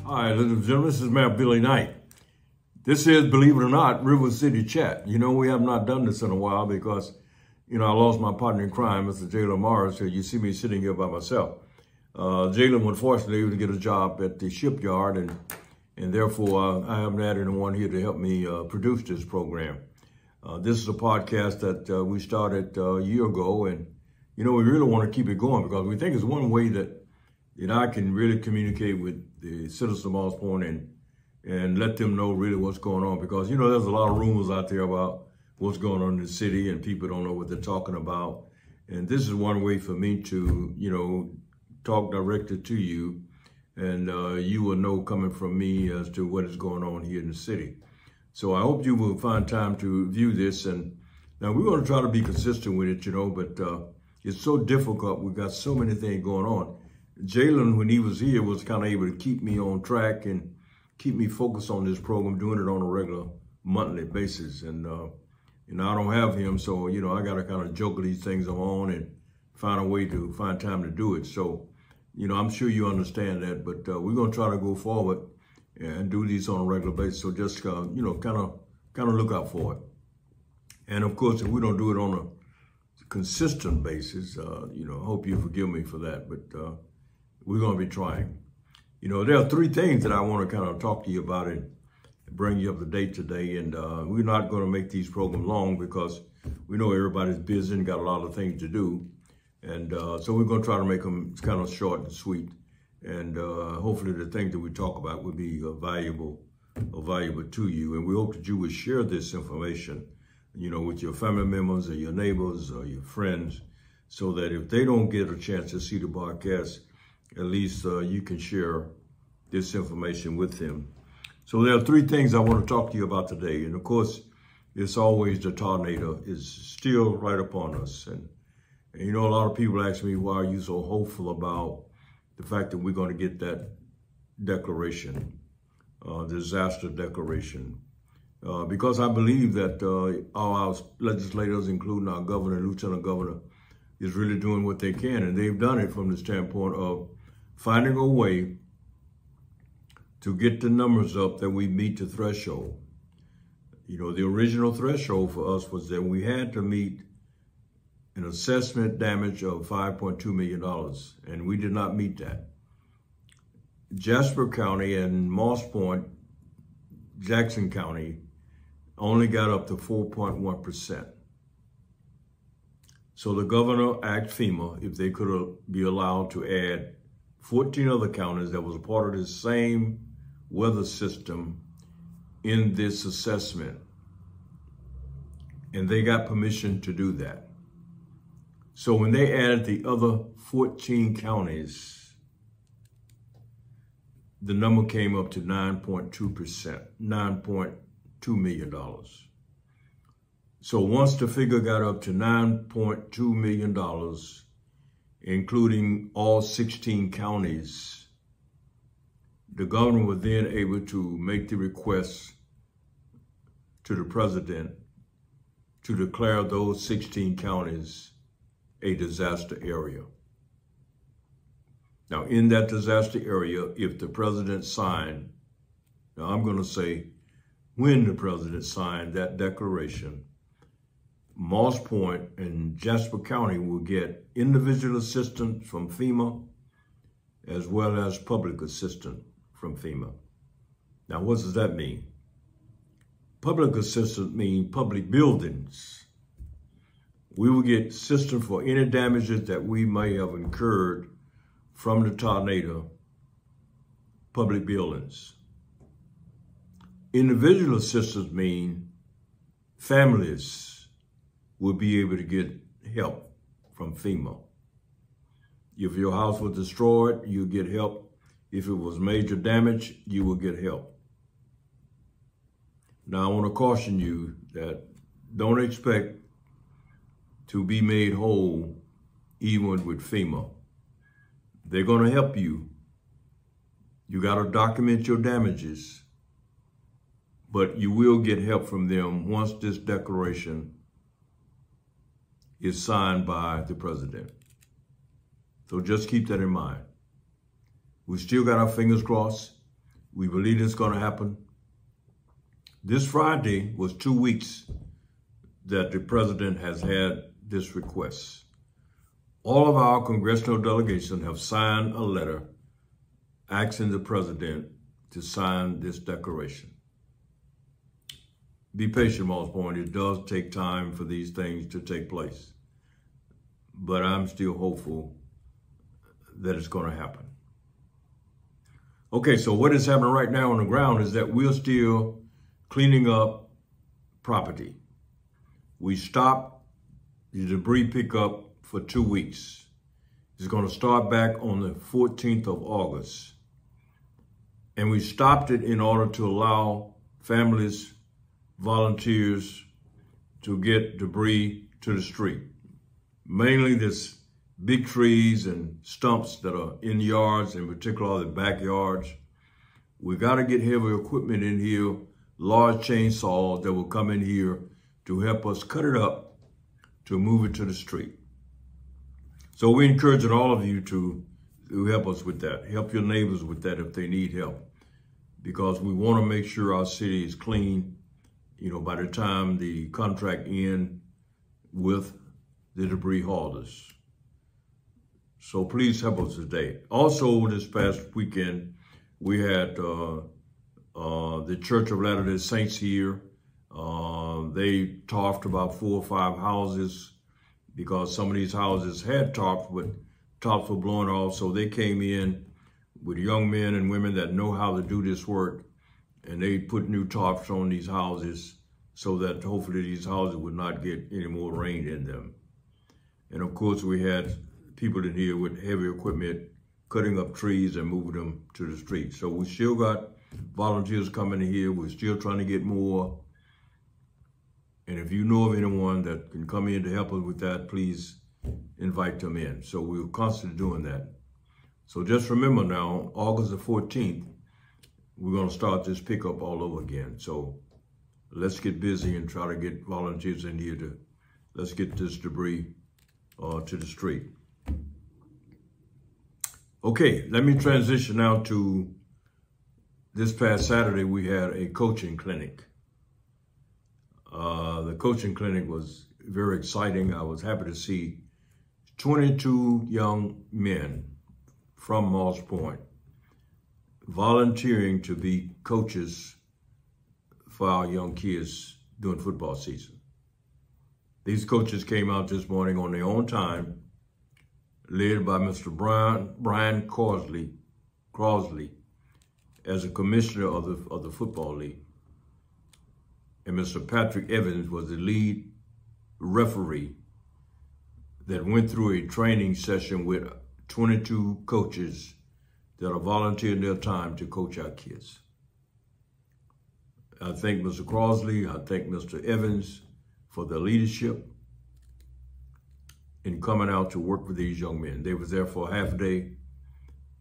Hi, ladies and gentlemen, this is Mayor Billy Knight. This is, believe it or not, River City Chat. You know, we have not done this in a while because, I lost my partner in crime, Mr. Jalen Morris, so you see me sitting here by myself. Jalen, unfortunately, able to get a job at the shipyard, and therefore I haven't had anyone here to help me produce this program. This is a podcast that we started a year ago, and, we really want to keep it going because we think it's one way that I can really communicate with the citizens of Moss Point and let them know really what's going on. Because, there's a lot of rumors out there about what's going on in the city and people don't know what they're talking about. And this is one way for me to, talk directly to you, and you will know coming from me as to what is going on here in the city. So I hope you will find time to view this. And now we're going to try to be consistent with it, but it's so difficult. We've got so many things going on. Jalen, when he was here, was kind of able to keep me on track and keep me focused on this program, doing it on a regular monthly basis. And, I don't have him, so, I got to kind of juggle these things on and find a way to find time to do it. So, I'm sure you understand that, but we're going to try to go forward and do these on a regular basis. So just, kind of look out for it. And of course, if we don't do it on a consistent basis, I hope you forgive me for that, but we're going to be trying. There are three things that I want to kind of talk to you about and bring you up to date today. And we're not going to make these programs long because we know everybody's busy and got a lot of things to do. And so we're going to try to make them kind of short and sweet. And hopefully the things that we talk about will be valuable to you. And we hope that you will share this information, with your family members or your neighbors or your friends, so that if they don't get a chance to see the broadcast, at least you can share this information with them. So there are three things I want to talk to you about today. And of course, it's always the tornado is still right upon us. And a lot of people ask me, why are you so hopeful about the fact that we're going to get that declaration, disaster declaration? Because I believe that our legislators, including our governor and lieutenant governor, is really doing what they can. And they've done it from the standpoint of finding a way to get the numbers up that we meet the threshold. The original threshold for us was that we had to meet an assessment damage of $5.2 million, and we did not meet that. Jasper County and Moss Point, Jackson County, only got up to 4.1%. So the governor asked FEMA if they could be allowed to add 14 other counties that was a part of the same weather system in this assessment. And they got permission to do that. So when they added the other 14 counties, the number came up to 9.2%, $9.2 million. So once the figure got up to $9.2 million, including all 16 counties, the governor was then able to make the request to the president to declare those 16 counties a disaster area. Now, in that disaster area, if the president signed, now I'm going to say when the president signed that declaration, Moss Point and Jasper County will get individual assistance from FEMA as well as public assistance from FEMA. Now, what does that mean? Public assistance means public buildings. We will get assistance for any damages that we may have incurred from the tornado, public buildings. Individual assistance means families will be able to get help from FEMA. If your house was destroyed, you get help. If it was major damage, you will get help. Now, I want to caution you that don't expect to be made whole even with FEMA. They're going to help you. You got to document your damages, but you will get help from them once this declaration is signed by the president. So just keep that in mind. We still got our fingers crossed. We believe it's going to happen. This Friday was 2 weeks that the president has had this request. All of our congressional delegation have signed a letter asking the president to sign this declaration. Be patient, Moss Point. It does take time for these things to take place. But I'm still hopeful that it's going to happen. Okay, so what is happening right now on the ground is that we're still cleaning up property. We stopped the debris pickup for 2 weeks. It's going to start back on the 14th of August. And we stopped it in order to allow families, volunteers to get debris to the street. Mainly this big trees and stumps that are in yards, in particular the backyards. We got to get heavy equipment in here, large chainsaws that will come in here to help us cut it up to move it to the street. So we're encouraging all of you to help us with that. Help your neighbors with that if they need help, because we want to make sure our city is clean, by the time the contract ends with the debris haulers. So please help us today. Also, this past weekend, we had the Church of Latter-day Saints here. They tarped about 4 or 5 houses because some of these houses had tarps, but tops were blowing off. So they came in with young men and women that know how to do this work, and they put new tarps on these houses so that hopefully these houses would not get any more rain in them. And of course, we had people in here with heavy equipment cutting up trees and moving them to the street. So we still got volunteers coming in here. We're still trying to get more. And if you know of anyone that can come in to help us with that, please invite them in. So we're constantly doing that. So just remember now, August the 14th, we're going to start this pickup all over again. So let's get busy and try to get volunteers in here let's get this debris to the street. Okay, let me transition now to this past Saturday. We had a coaching clinic. The coaching clinic was very exciting. I was happy to see 22 young men from Moss Point volunteering to be coaches for our young kids during football season. These coaches came out this morning on their own time, led by Mr. Brian Crosley as a commissioner of the Football League. And Mr. Patrick Evans was the lead referee that went through a training session with 22 coaches that are volunteering their time to coach our kids. I thank Mr. Crosley, I thank Mr. Evans for their leadership in coming out to work with these young men. They was there for a half a day.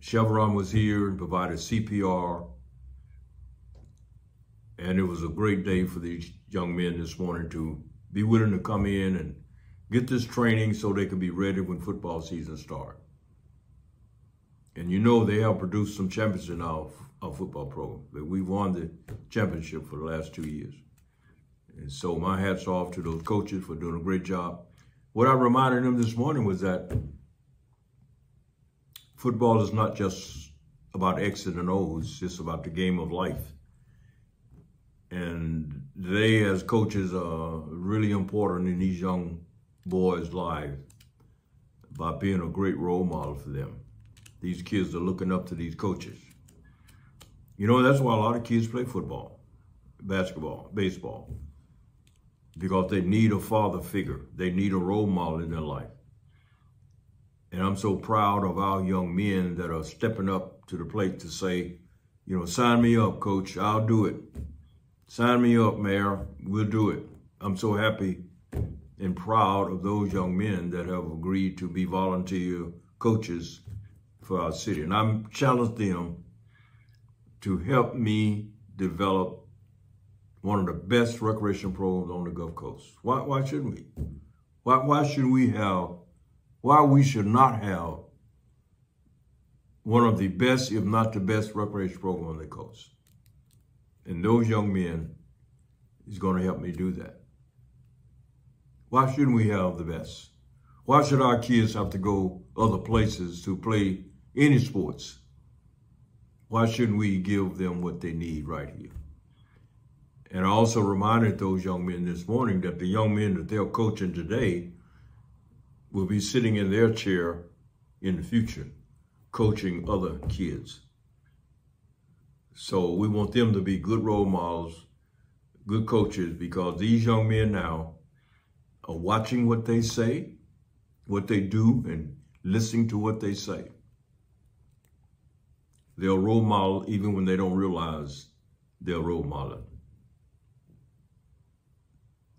Chevron was here and provided CPR. And it was a great day for these young men this morning to be willing to come in and get this training so they can be ready when football season starts. And they have produced some champions in our football program. But we won the championship for the last 2 years. And so my hat's off to those coaches for doing a great job. What I reminded them this morning was that football is not just about X's and O's, it's about the game of life. And they, as coaches, are really important in these young boys' lives by being a great role model for them. These kids are looking up to these coaches. That's why a lot of kids play football, basketball, baseball, because they need a father figure. They need a role model in their life. And I'm so proud of our young men that are stepping up to the plate to say, sign me up, coach, I'll do it. Sign me up, Mayor, we'll do it. I'm so happy and proud of those young men that have agreed to be volunteer coaches for our city. And I'm challenging them to help me develop one of the best recreation programs on the Gulf Coast. Why shouldn't we? Why we should not have one of the best, if not the best, recreation program on the coast. And those young men is going to help me do that. Why shouldn't we have the best? Why should our kids have to go other places to play any sports? Why shouldn't we give them what they need right here? And I also reminded those young men this morning that the young men that they're coaching today will be sitting in their chair in the future, coaching other kids. So we want them to be good role models, good coaches, because these young men now are watching what they say, what they do, and listening to what they say. They're a role model even when they don't realize they're a role model.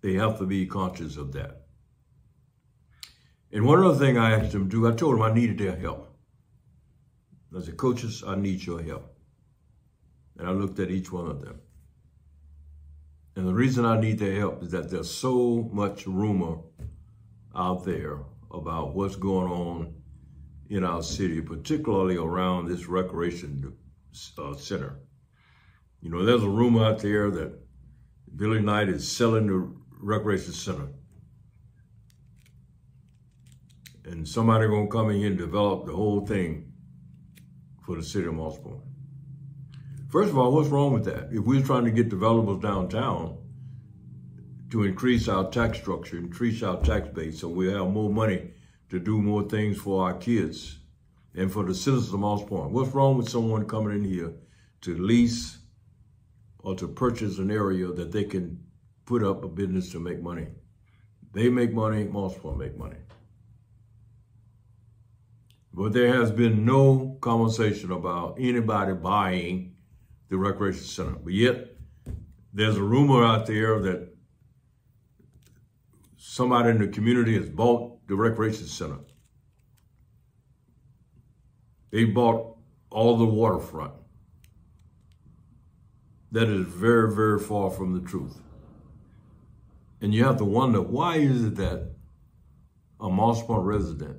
They have to be conscious of that. And one other thing I asked them to do, I told them I needed their help. I said, coaches, I need your help. And I looked at each one of them. And the reason I need their help is that there's so much rumor out there about what's going on in our city, particularly around this recreation center. You know, there's a rumor out there that Billy Knight is selling the recreation center. And somebody gonna come in here and develop the whole thing for the city of Moss Point. First of all, what's wrong with that? If we're trying to get developers downtown to increase our tax structure, increase our tax base, so we have more money to do more things for our kids and for the citizens of Moss Point. What's wrong with someone coming in here to lease or to purchase an area that they can put up a business to make money? They make money, Moss Point make money. But there has been no conversation about anybody buying the recreation center. But yet, there's a rumor out there that somebody in the community has bought the recreation center. They bought all the waterfront. That is very, very far from the truth. And you have to wonder, why is it that a Moss Point resident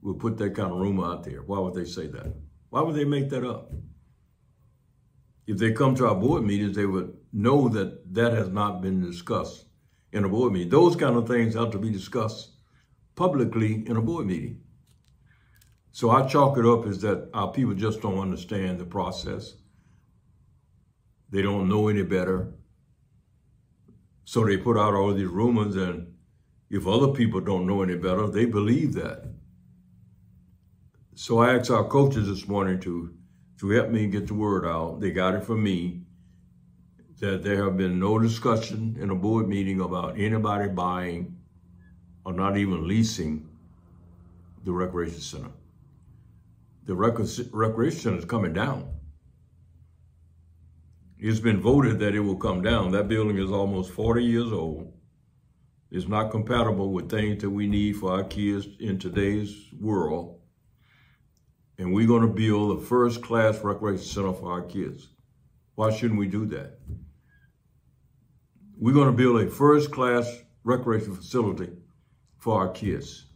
would put that kind of rumor out there? Why would they say that? Why would they make that up? If they come to our board meetings, they would know that that has not been discussed in a board meeting. Those kind of things have to be discussed publicly in a board meeting. So I chalk it up as that our people just don't understand the process. They don't know any better. So they put out all these rumors, and if other people don't know any better, they believe that. So I asked our coaches this morning to help me get the word out. They got it from me that there have been no discussion in a board meeting about anybody buying or not even leasing the recreation center. The recreation center is coming down. It's been voted that it will come down. That building is almost 40 years old. It's not compatible with things that we need for our kids in today's world. And we're going to build a first-class recreation center for our kids. Why shouldn't we do that? We're going to build a first-class recreation facility for our kids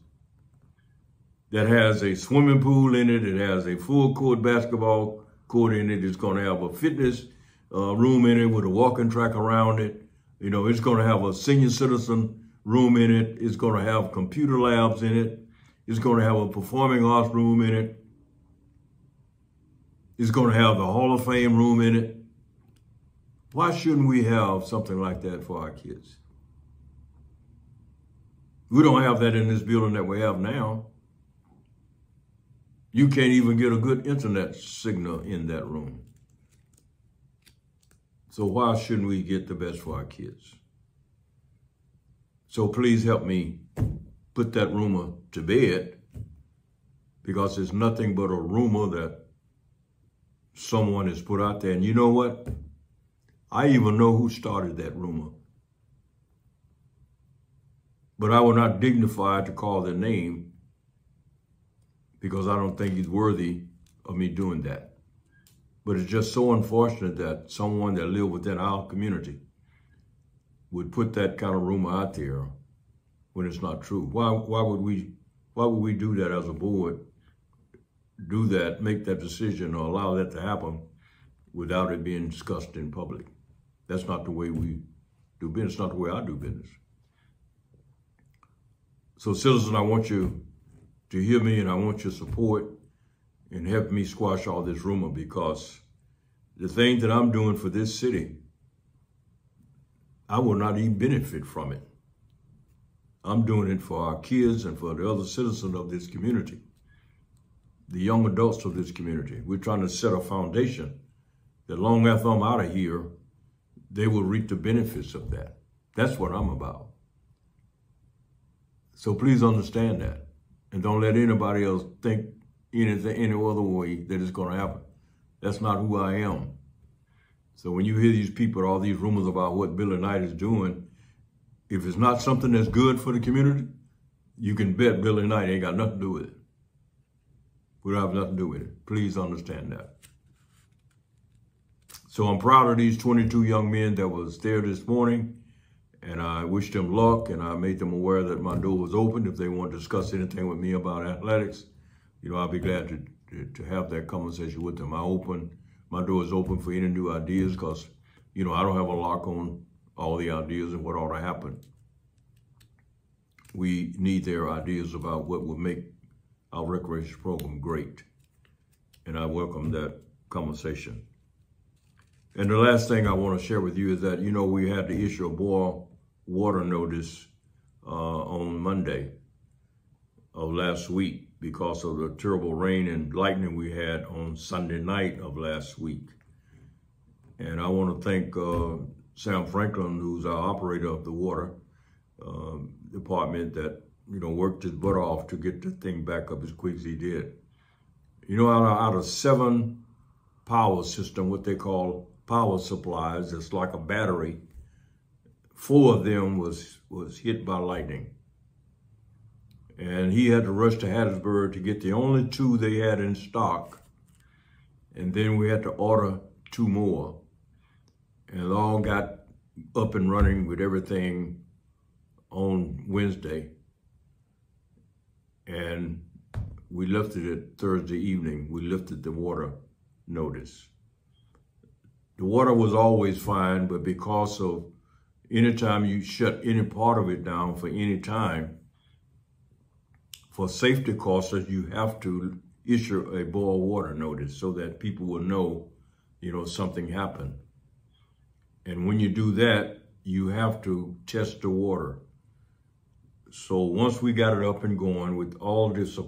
that has a swimming pool in it. It has a full-court basketball court in it. It's going to have a fitness room in it with a walking track around it. You know, it's going to have a senior citizen room in it. It's going to have computer labs in it. It's going to have a performing arts room in it. It's going to have the Hall of Fame room in it. Why shouldn't we have something like that for our kids? We don't have that in this building that we have now. You can't even get a good internet signal in that room. So why shouldn't we get the best for our kids? So please help me put that rumor to bed, because it's nothing but a rumor that someone has put out there. And you know what? I even know who started that rumor. But I will not dignify to call their name, because I don't think he's worthy of me doing that. But it's just so unfortunate that someone that lived within our community would put that kind of rumor out there when it's not true. Why would we do that as a board do that, make that decision or allow that to happen without it being discussed in public. That's not the way we do business, not the way I do business. So citizens, I want you to hear me, and I want your support and help me squash all this rumor, because the thing that I'm doing for this city, I will not even benefit from it. I'm doing it for our kids and for the other citizens of this community, the young adults of this community. We're trying to set a foundation that long after I'm out of here, they will reap the benefits of that. That's what I'm about. So please understand that. And don't let anybody else think anything, any other way that it's going to happen. That's not who I am. So when you hear these people, all these rumors about what Billy Knight is doing, if it's not something that's good for the community, you can bet Billy Knight ain't got nothing to do with it. We don't have nothing to do with it. Please understand that. So I'm proud of these 22 young men that was there this morning, and I wish them luck, and I made them aware that my door was open. If they want to discuss anything with me about athletics, you know, I'll be glad to have that conversation with them. My door is open for any new ideas, because, you know, I don't have a lock on all the ideas and what ought to happen. We need their ideas about what will make our recreation program great. And I welcome that conversation. And the last thing I want to share with you is that, you know, we had to issue a boil water notice on Monday of last week because of the terrible rain and lightning we had on Sunday night of last week. And I want to thank Sam Franklin, who's our operator of the water department, that, you know, worked his butt off to get the thing back up as quick as he did. You know, out of 7 power system, what they call power supplies, it's like a battery, 4 of them was hit by lightning. And he had to rush to Hattiesburg to get the only 2 they had in stock. And then we had to order 2 more. And it all got up and running with everything on Wednesday. And we lifted it Thursday evening. We lifted the water notice. The water was always fine, but because of anytime you shut any part of it down for any time, for safety costs, you have to issue a boil water notice so that people will know, you know, something happened. And when you do that, you have to test the water. So once we got it up and going with all this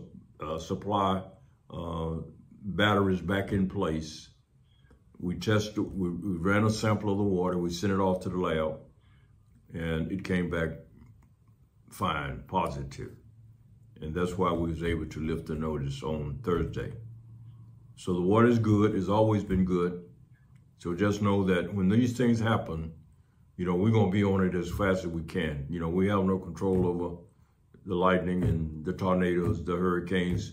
supply batteries back in place, we tested, we ran a sample of the water, we sent it off to the lab, and it came back fine, positive. And that's why we was able to lift the notice on Thursday. So the water is good, it's always been good. So just know that when these things happen, you know, we're gonna be on it as fast as we can. You know, we have no control over the lightning and the tornadoes, the hurricanes.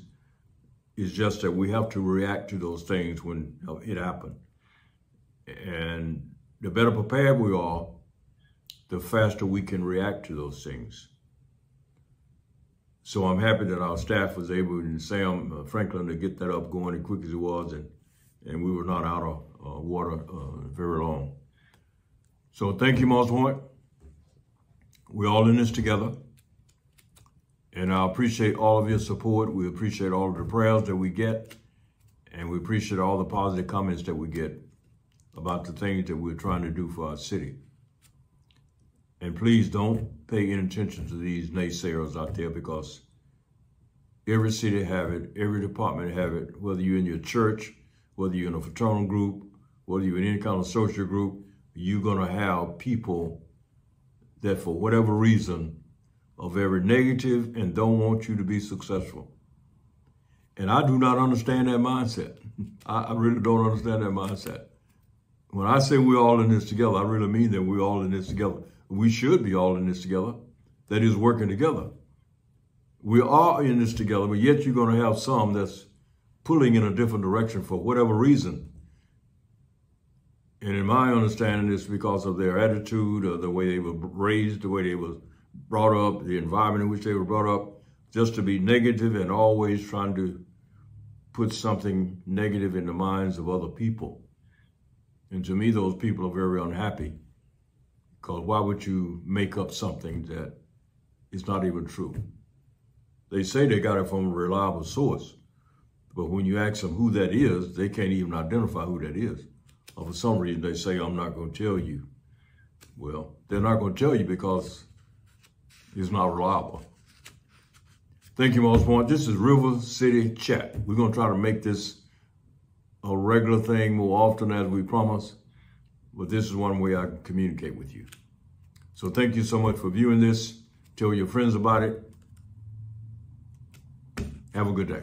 It's just that we have to react to those things when it happens. And the better prepared we are, the faster we can react to those things. So I'm happy that our staff was able, and Sam Franklin, to get that up going as quick as it was, and we were not out of water very long. So thank you, Moss Point. We're all in this together. And I appreciate all of your support. We appreciate all of the prayers that we get. And we appreciate all the positive comments that we get about the things that we're trying to do for our city. And please don't pay any attention to these naysayers out there, because every city have it, every department have it, whether you're in your church, whether you're in a fraternal group, whether you're in any kind of social group, you're gonna have people that for whatever reason are very negative and don't want you to be successful. And I do not understand that mindset. I really don't understand that mindset. When I say we're all in this together, I really mean that we're all in this together. We should be all in this together. That is, working together. We are in this together, but yet you're going to have some that's pulling in a different direction for whatever reason. And in my understanding, it's because of their attitude, or the way they were raised, the way they were brought up, the environment in which they were brought up, just to be negative and always trying to put something negative in the minds of other people. And to me, those people are very unhappy, because why would you make up something that is not even true? They say they got it from a reliable source, but when you ask them who that is, they can't even identify who that is. Or for some reason, they say, I'm not going to tell you. Well, they're not going to tell you because it's not reliable. Thank you, Most Point. This is River City Chat. We're going to try to make this a regular thing more often as we promise, but this is one way I can communicate with you. So thank you so much for viewing this. Tell your friends about it. Have a good day.